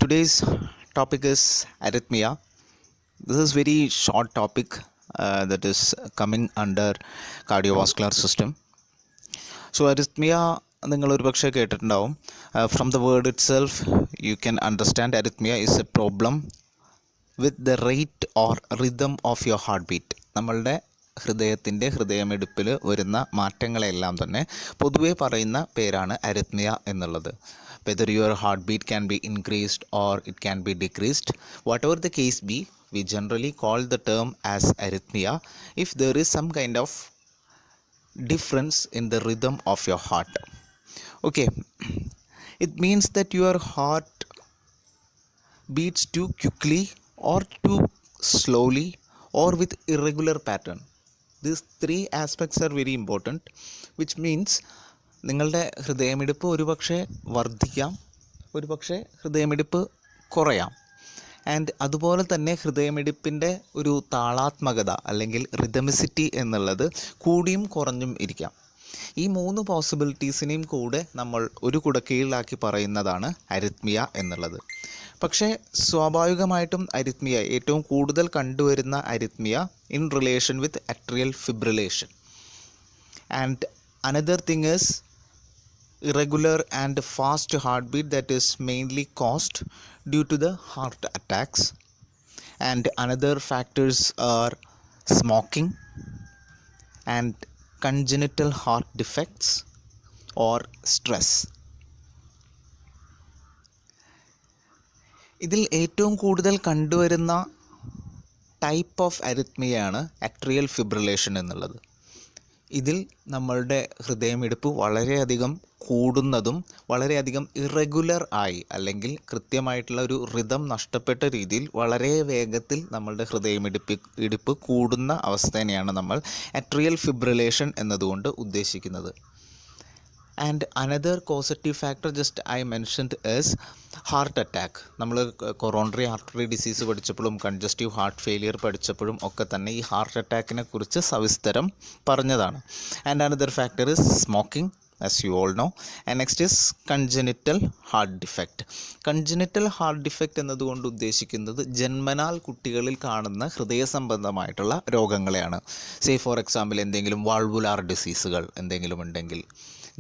Today's topic is arrhythmia. This is very short topic that is coming under cardiovascular system. So arrhythmia നിങ്ങൾ ഒരുപക്ഷെ കേട്ടിട്ടുണ്ടാവും. From the word itself you can understand arrhythmia is a problem with the rate or rhythm of your heartbeat. നമ്മളുടെ ഹൃദയമിടിപ്പിൽ വരുന്ന മാറ്റങ്ങളെല്ലാം തന്നെ പൊതുവെ പറയുന്ന പേരാണ് arrhythmia എന്നുള്ളത്. Whether your heartbeat can be increased or it can be decreased, whatever the case be, we generally call the term as arrhythmia if there is some kind of difference in the rhythm of your heart. Okay, it means that your heart beats too quickly or too slowly or with irregular pattern. These three aspects are very important, which means നിങ്ങളുടെ ഹൃദയമിടിപ്പ് ഒരുപക്ഷെ വർദ്ധിക്കാം, ഒരുപക്ഷെ ഹൃദയമിടിപ്പ് കുറയാം. And അതുപോലെ തന്നെ ഹൃദയമിടിപ്പിൻ്റെ ഒരു താളാത്മകത അല്ലെങ്കിൽ റിതമിസിറ്റി എന്നുള്ളത് കൂടിയും കുറഞ്ഞും ഇരിക്കാം. ഈ മൂന്ന് പോസിബിലിറ്റീസിനെയും കൂടെ നമ്മൾ ഒരു കുടക്കീഴിലാക്കി പറയുന്നതാണ് അരിത്മിയ എന്നുള്ളത്. പക്ഷേ സ്വാഭാവികമായിട്ടും അരിത്മിയ ഏറ്റവും കൂടുതൽ കണ്ടുവരുന്ന arrhythmia in relation with atrial fibrillation. And another thing is irregular and fast heartbeat that is mainly caused due to the heart attacks. And another factors are smoking and congenital heart defects or stress. ഇതിൽ ഏറ്റവും കൂടുതൽ കണ്ടുവരുന്ന type of അരിത്മിയാണ് അട്രിയൽ fibrillation എന്നുള്ളത്. ഇതിൽ നമ്മളുടെ ഹൃദയമിടിപ്പ് വളരെയധികം കൂടുന്നതും വളരെയധികം ഇറഗുലർ ആയി അല്ലെങ്കിൽ കൃത്യമായിട്ടുള്ള ഒരു റിതം നഷ്ടപ്പെട്ട രീതിയിൽ വളരെ വേഗത്തിൽ നമ്മളുടെ ഹൃദയമിടിപ്പ് കൂടുന്ന അവസ്ഥേനെയാണ് നമ്മൾ അട്രിയൽ ഫിബ്രിലേഷൻ എന്നതുകൊണ്ട് ഉദ്ദേശിക്കുന്നത്. And another causative factor just I mentioned is heart attack. നമ്മൾ കൊറോണറി ആർട്ടറി ഡിസീസ് പഠിച്ചപ്പോഴും കൺജസ്റ്റീവ് ഹാർട്ട് ഫെയിലിയർ പഠിച്ചപ്പോഴും ഒക്കെ തന്നെ ഈ ഹാർട്ട് അറ്റാക്കിനെ കുറിച്ച് സവിസ്തരം പറഞ്ഞതാണ്. And another factor is smoking, as you all know, and next is congenital heart defect. Congenital heart defect എന്നതുകൊണ്ട് ഉദ്ദേശിക്കുന്നത് ജന്മനാൽ കുട്ടികളിൽ കാണുന്ന ഹൃദയ സംബന്ധമായിട്ടുള്ള രോഗങ്ങളെയാണ്. സേ ഫോർ എക്സാമ്പിൾ എന്തെങ്കിലും വാൾവുലാർ ഡിസീസുകൾ എന്തെങ്കിലും ഉണ്ടെങ്കിൽ,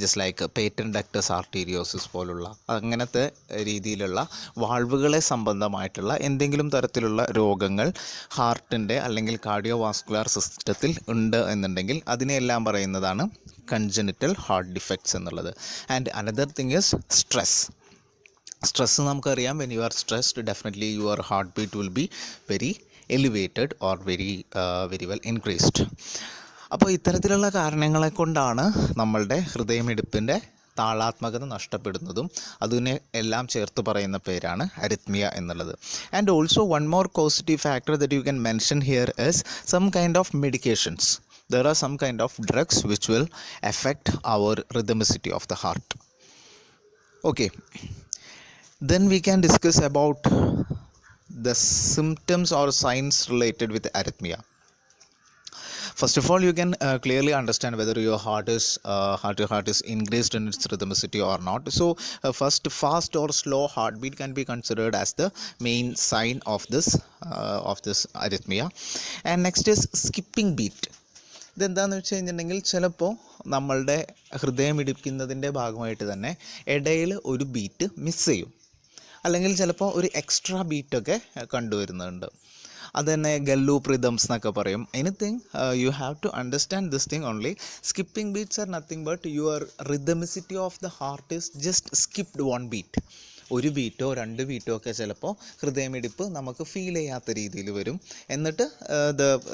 ജസ്റ്റ് ലൈക്ക് പേറ്റന്റ് ഡക്ടസ് ആർട്ടീരിയോസിസ് പോലുള്ള അങ്ങനത്തെ രീതിയിലുള്ള വാൾവുകളെ സംബന്ധമായിട്ടുള്ള എന്തെങ്കിലും തരത്തിലുള്ള രോഗങ്ങൾ ഹാർട്ടിൻ്റെ അല്ലെങ്കിൽ കാർഡിയോവാസ്കുലാർ സിസ്റ്റത്തിൽ ഉണ്ട് എന്നുണ്ടെങ്കിൽ അതിനെയെല്ലാം പറയുന്നതാണ് കൺജനിറ്റൽ ഹാർട്ട് ഡിഫക്ട്സ് എന്നുള്ളത്. And another thing is stress നമുക്കറിയാം. When you are stressed definitely your heart beat will be very elevated or very well increased. അപ്പോൾ ഇത്തരത്തിലുള്ള കാരണങ്ങളെ കൊണ്ടാണ് നമ്മളുടെ ഹൃദയമിടിപ്പിൻ്റെ താളാത്മകത നഷ്ടപ്പെടുന്നതും അതിനെ എല്ലാം ചേർത്ത് പറയുന്ന പേരാണ് അരിത്മിയ എന്നുള്ളത്. And also one more causative factor that you can mention here is some kind of medications. There are some kind of drugs which will affect our rhythmicity of the heart. Okay, then we can discuss about the symptoms or signs related with arrhythmia. First of all, you can clearly understand whether your heart is increased in its rhythmicity or not. So first, fast or slow heartbeat can be considered as the main sign of this arrhythmia. And next is skipping beat. ഇതെന്താണെന്ന് വെച്ച് കഴിഞ്ഞിട്ടുണ്ടെങ്കിൽ ചിലപ്പോൾ നമ്മളുടെ ഹൃദയമിടിക്കുന്നതിൻ്റെ ഭാഗമായിട്ട് തന്നെ ഇടയിൽ ഒരു beat miss ചെയ്യും, അല്ലെങ്കിൽ ചിലപ്പോൾ ഒരു എക്സ്ട്രാ ബീറ്റൊക്കെ കണ്ടുവരുന്നുണ്ട്. അത് തന്നെ ഗല്ലൂപ്പ് റിതംസ് എന്നൊക്കെ പറയും. Anything you have to understand this thing only. Skipping beats are nothing but your rhythmicity of the heart is just skipped one beat. ഒരു ബീറ്റോ രണ്ട് ബീറ്റോ ഒക്കെ ചിലപ്പോൾ ഹൃദയമിടിപ്പ് നമുക്ക് ഫീൽ ചെയ്യാത്ത രീതിയിൽ വരും. എന്നിട്ട്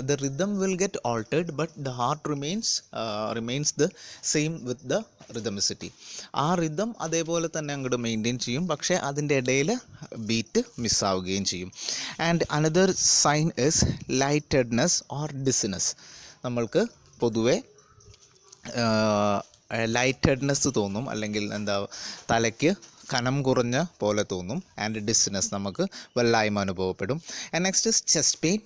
the rhythm will get altered but the heart remains the same with the rhythmicity. ആ റിതം അതേപോലെ തന്നെ അങ്ങോട്ട് മെയിൻറ്റെയിൻ ചെയ്യും, പക്ഷേ അതിൻ്റെ ഇടയിൽ ബീറ്റ് മിസ്സാവുകയും ചെയ്യും. And another sign is lightheadedness or dizziness. നമ്മൾക്ക് പൊതുവെ ലൈറ്റഡ്നെസ് തോന്നും, അല്ലെങ്കിൽ തലയ്ക്ക് കനം കുറഞ്ഞ പോലെ തോന്നും. ആൻഡ് ഡിസ്നെസ്, നമുക്ക് വല്ലായ്മ അനുഭവപ്പെടും. And next is chest pain,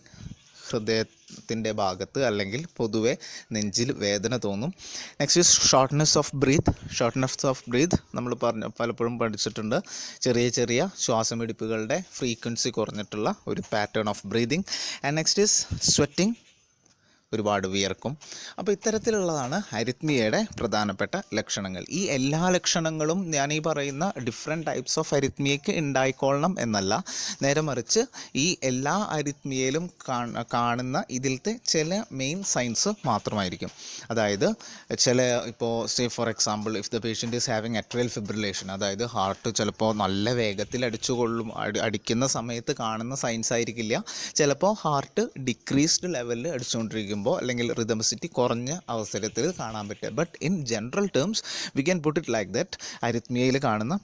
ഹൃദയത്തിൻ്റെ ഭാഗത്ത് അല്ലെങ്കിൽ പൊതുവെ നെഞ്ചിൽ വേദന തോന്നും. Next is shortness of breath നമ്മൾ പലപ്പോഴും പഠിച്ചിട്ടുണ്ട്. ചെറിയ ചെറിയ ശ്വാസമെടുപ്പുകളുടെ ഫ്രീക്വൻസി കുറഞ്ഞിട്ടുള്ള ഒരു pattern of breathing. And next is sweating, ഒരുപാട് വിയർക്കും. അപ്പോൾ ഇത്തരത്തിലുള്ളതാണ് അരിത്മിയയുടെ പ്രധാനപ്പെട്ട ലക്ഷണങ്ങൾ. ഈ എല്ലാ ലക്ഷണങ്ങളും ഞാൻ ഈ പറയുന്ന ഡിഫറെൻറ്റ് ടൈപ്സ് ഓഫ് അരിത്മിയയ്ക്ക് ഉണ്ടായിക്കൊള്ളണം എന്നല്ല, നേരെ മറിച്ച് ഈ എല്ലാ അരിത്മിയയിലും കാണുന്ന ഇതിലത്തെ ചില മെയിൻ സൈൻസ് മാത്രമായിരിക്കും. അതായത് ഇപ്പോൾ say for example if the patient is having atrial fibrillation, അതായത് ഹാർട്ട് ചിലപ്പോൾ നല്ല വേഗത്തിൽ അടിക്കുന്ന സമയത്ത് കാണുന്ന സൈൻസ് ആയിരിക്കില്ല. ചിലപ്പോൾ ഹാർട്ട് ഡിക്രീസ്ഡ് ലെവലിൽ അടിച്ചുകൊണ്ടിരിക്കും അല്ലെങ്കിൽ റിതമിസിറ്റി കുറഞ്ഞ അവസരത്തിൽ കാണാൻ പറ്റുക. But in general terms we can put it like that. അരിത്മിയയിൽ കാണുന്ന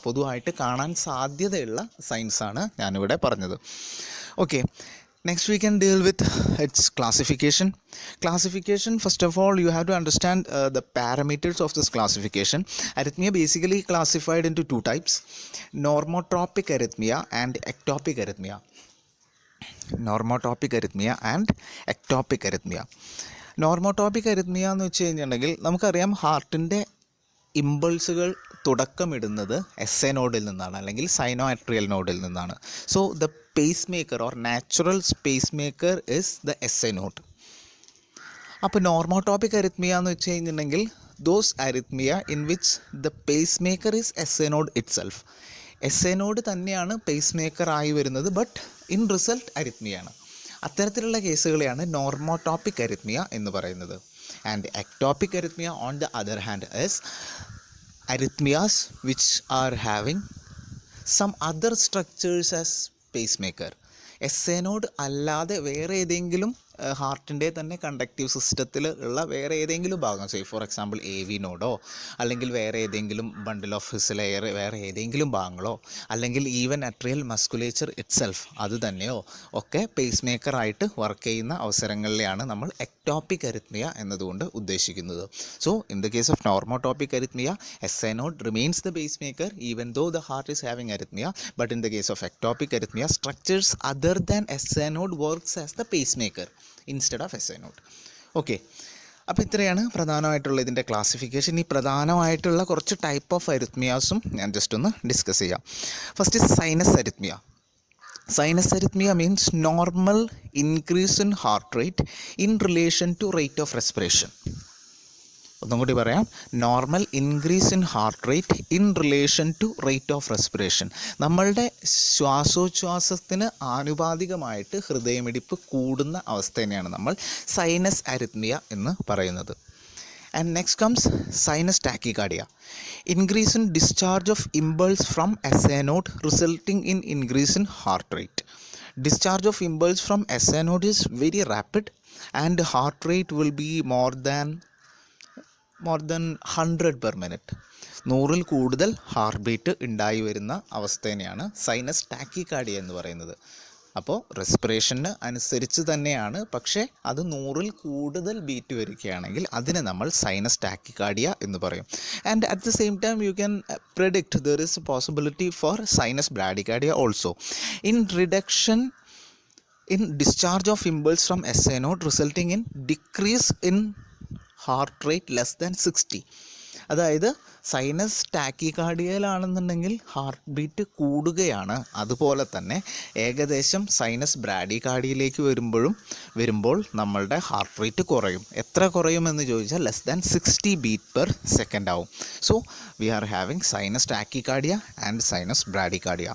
പൊതുവായിട്ട് കാണാൻ സാധ്യതയുള്ള സൈൻസാണ് ഞാനിവിടെ പറഞ്ഞത്. Okay, next we can deal with its classification. First of all you have to understand the parameters of this classification. Arrhythmia basically classified into two types: normotropic arrhythmia and ectopic arrhythmia. Normotopic arrhythmia എന്ന് വെച്ച് കഴിഞ്ഞിട്ടുണ്ടെങ്കിൽ നമുക്കറിയാം ഹാർട്ടിൻ്റെ ഇമ്പൾസുകൾ തുടക്കമിടുന്നത് SA നോഡിൽ നിന്നാണ്, അല്ലെങ്കിൽ സൈനോ atrial നോഡിൽ നിന്നാണ്. So the pace maker or natural pace maker is the SA node. അപ്പോൾ നോർമോടോപ്പിക് അരിത്മിയ എന്ന് വെച്ച് കഴിഞ്ഞിട്ടുണ്ടെങ്കിൽ those അരിത്മിയ in which the pace maker is SA node itself. SA node തന്നെയാണ് പേസ് മേക്കർ ആയി വരുന്നത്, ബട്ട് ഇൻ റിസൾട്ട് അരിത്മിയാണ്. അത്തരത്തിലുള്ള കേസുകളെയാണ് നോർമോടോപ്പിക് അരിത്മിയ എന്ന് പറയുന്നത്. And ectopic arrhythmia on the other hand is arrhythmias which are having some other structures as pacemaker. SA node അല്ലാതെ വേറെ ഏതെങ്കിലും ഹാർട്ടിൻ്റെ തന്നെ കണ്ടക്റ്റീവ് സിസ്റ്റത്തിൽ ഉള്ള വേറെ ഏതെങ്കിലും ഭാഗം, സേ ഫോർ എക്സാമ്പിൾ AV നോഡോ അല്ലെങ്കിൽ വേറെ ഏതെങ്കിലും ബണ്ടിൽ ഓഫ് ഹിസ് ലെയർ വേറെ ഏതെങ്കിലും ഭാഗങ്ങളോ അല്ലെങ്കിൽ ഈവൻ അട്രിയൽ മസ്കുലേച്ചർ ഇറ്റ്സെൽഫ് അത് തന്നെയോ ഒക്കെ പേസ് മേക്കറായിട്ട് വർക്ക് ചെയ്യുന്ന അവസരങ്ങളിലാണ് നമ്മൾ എക്ടോപിക് അരിത്മിയ എന്നതുകൊണ്ട് ഉദ്ദേശിക്കുന്നത്. So in the case of normotopic arrhythmia SA node remains the pacemaker even though the heart is having arrhythmia, but in the case of ectopic arrhythmia structures other than SA node works as the pacemaker instead of SA node. Okay, അപ്പോൾ ഇത്രയാണ് പ്രധാനമായിട്ടുള്ള ഇതിൻ്റെ classification. ഈ പ്രധാനമായിട്ടുള്ള കുറച്ച് type of അരിത്മിയാസും ഞാൻ just ഒന്ന് discuss ചെയ്യാം. First is sinus അരിത്മിയ. Sinus arrhythmia means normal increase in heart rate in relation to rate of respiration. ഒന്നും കൂടി പറയാം, normal increase in heart rate in relation to rate of respiration. നമ്മളുടെ ശ്വാസോച്ഛ്വാസത്തിന് ആനുപാതികമായിട്ട് ഹൃദയമിടിപ്പ് കൂടുന്ന അവസ്ഥ തന്നെയാണ് നമ്മൾ സൈനസ് അരിത്മിയ എന്ന് പറയുന്നത്. And next comes sinus tachycardia. Increase in discharge of impulse from SA node resulting in increase in heart rate. Discharge of impulse from SA node is very rapid and heart rate will be more than 100 per minute. 100-ൽ കൂടുതൽ heart beat ഉണ്ടായി വരുന്ന അവസ്ഥ തന്നെയാണ് sinus tachycardia എന്ന് പറയുന്നത്. അപ്പോൾ respiration അനുസരിച്ച് തന്നെയാണ്, പക്ഷേ അത് 100-ൽ കൂടുതൽ ബീറ്റ് വരികയാണെങ്കിൽ അതിനെ നമ്മൾ സൈനസ് ടാക്കിക്കാർഡിയ എന്ന് പറയും. And at the same time you can predict there is a possibility for sinus bradycardia also. In reduction in discharge of impulse from SA node resulting in decrease in heart rate less than 60. അതായത് sinus ടാക്കിക്കാർഡിയയിലാണെന്നുണ്ടെങ്കിൽ heart beat കൂടുകയാണ്, അതുപോലെ തന്നെ ഏകദേശം sinus ബ്രാഡിക്കാർഡിയയിലേക്ക് വരുമ്പോൾ നമ്മളുടെ heart rate കുറയും. എത്ര കുറയുമെന്ന് ചോദിച്ചാൽ less than 60 beat per second ആവും. So we are having sinus tachycardia and sinus bradycardia.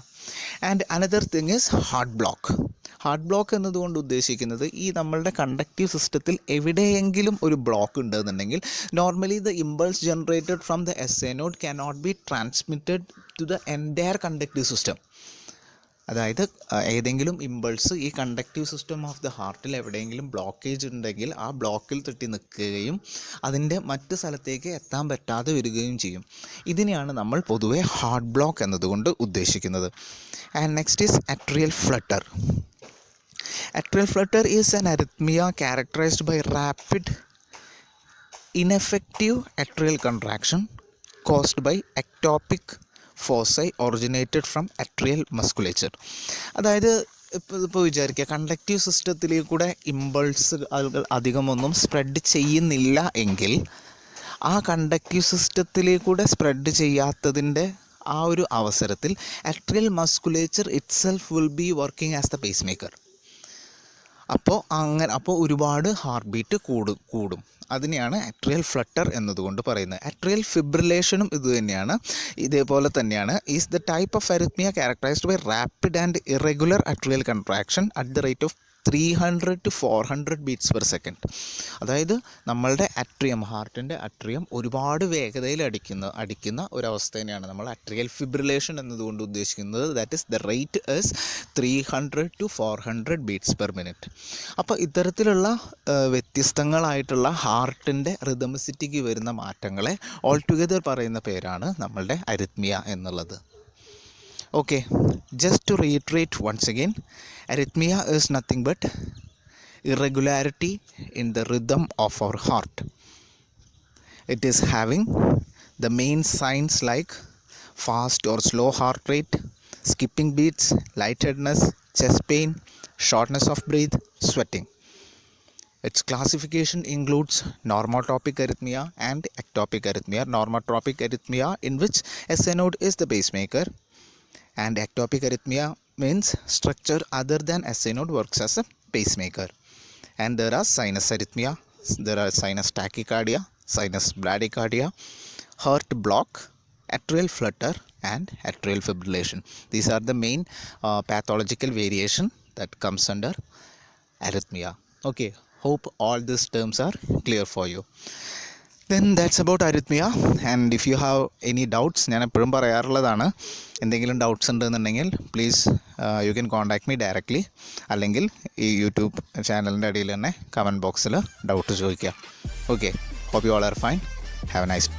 And another thing is heart block. Heart block എന്നതുകൊണ്ട് ഉദ്ദേശിക്കുന്നത് ഈ നമ്മളുടെ കണ്ടക്റ്റീവ് സിസ്റ്റത്തിൽ എവിടെയെങ്കിലും ഒരു ബ്ലോക്ക് ഉണ്ടെന്നുണ്ടെങ്കിൽ normally the impulse generated from the SA node cannot be transmitted to the entire conductive system. അതായത് ഏതെങ്കിലും ഇമ്പൾസ് ഈ കണ്ടക്റ്റീവ് സിസ്റ്റം ഓഫ് ദ ഹാർട്ടിൽ എവിടെയെങ്കിലും ബ്ലോക്കേജ് ഉണ്ടെങ്കിൽ ആ ബ്ലോക്കിൽ തട്ടി നിൽക്കുകയും അതിൻ്റെ മറ്റ് സ്ഥലത്തേക്ക് എത്താൻ പറ്റാതെ വരികയും ചെയ്യും. ഇതിനെയാണ് നമ്മൾ പൊതുവെ ഹാർട്ട് ബ്ലോക്ക് എന്നതുകൊണ്ട് ഉദ്ദേശിക്കുന്നത്. And next is atrial flutter. Atrial flutter is an arrhythmia characterized by rapid, ineffective atrial contraction caused by ectopic foci originated from atrial musculature. അതായത് ഇപ്പോൾ വിചാരിക്കുക കണ്ടക്റ്റീവ് സിസ്റ്റത്തിലേക്ക് കൂടെ ഇമ്പൾസ് അധികമൊന്നും സ്പ്രെഡ് ചെയ്യുന്നില്ല എങ്കിൽ ആ കണ്ടക്റ്റീവ് സിസ്റ്റത്തിലേക്ക് കൂടെ സ്പ്രെഡ് ചെയ്യാത്തതിൻ്റെ ആ ഒരു അവസരത്തിൽ atrial musculature itself will be working as the pacemaker. അപ്പോൾ ഒരുപാട് ഹാർട്ട് ബീറ്റ് കൂടും. അതിനെയാണ് അട്രിയൽ ഫ്ലട്ടർ എന്നതുകൊണ്ട് പറയുന്നത്. അട്രിയൽ ഫിബ്രിലേഷനും ഇത് തന്നെയാണ്, ഇതേപോലെ തന്നെയാണ്. Is the type of arrhythmia characterized by rapid and irregular atrial contraction at the rate of 300 to 400 beats per second. അതായത് നമ്മളുടെ അട്രിയം, ഹാർട്ടിൻ്റെ അട്രിയം ഒരുപാട് വേഗതയിൽ അടിക്കുന്ന ഒരവസ്ഥ നമ്മൾ അട്രിയൽ ഫിബ്രിലേഷൻ എന്നതുകൊണ്ട് ഉദ്ദേശിക്കുന്നത്. That is the rate is 300 to 400 beats per minute. അപ്പോൾ ഇത്തരത്തിലുള്ള വ്യത്യസ്തങ്ങളായിട്ടുള്ള ഹാർട്ടിൻ്റെ റിതമിസിറ്റിക്ക് വരുന്ന മാറ്റങ്ങളെ ഓൾ ടുഗെദർ പറയുന്ന പേരാണ് നമ്മളുടെ അരിത്മിയ എന്നുള്ളത്. Okay, just to reiterate once again, arrhythmia is nothing but irregularity in the rhythm of our heart. It is having the main signs like fast or slow heart rate, skipping beats, lightheadedness, chest pain, shortness of breath, sweating. Its classification includes normotropic arrhythmia and ectopic arrhythmia. Normotropic arrhythmia, in which SA node is the pacemaker, and ectopic arrhythmia means structure other than SA node works as a pacemaker. And there are sinus arrhythmia, there are sinus tachycardia, sinus bradycardia, heart block, atrial flutter and atrial fibrillation. These are the main pathological variation that comes under arrhythmia. Okay, hope all these terms are clear for you. Then that's about arrhythmia. And if you have any doubts, ഞാൻ എപ്പോഴും പറയാറുള്ളതാണ്, എന്തെങ്കിലും doubts ഉണ്ടെന്നുണ്ടെങ്കിൽ please you can contact me directly, അല്ലെങ്കിൽ ഈ YouTube ചാനലിൻ്റെ അടിയിൽ തന്നെ comment ബോക്സിൽ ഡൗട്ട് ചോദിക്കുക. Okay, hope you all are fine. Have a nice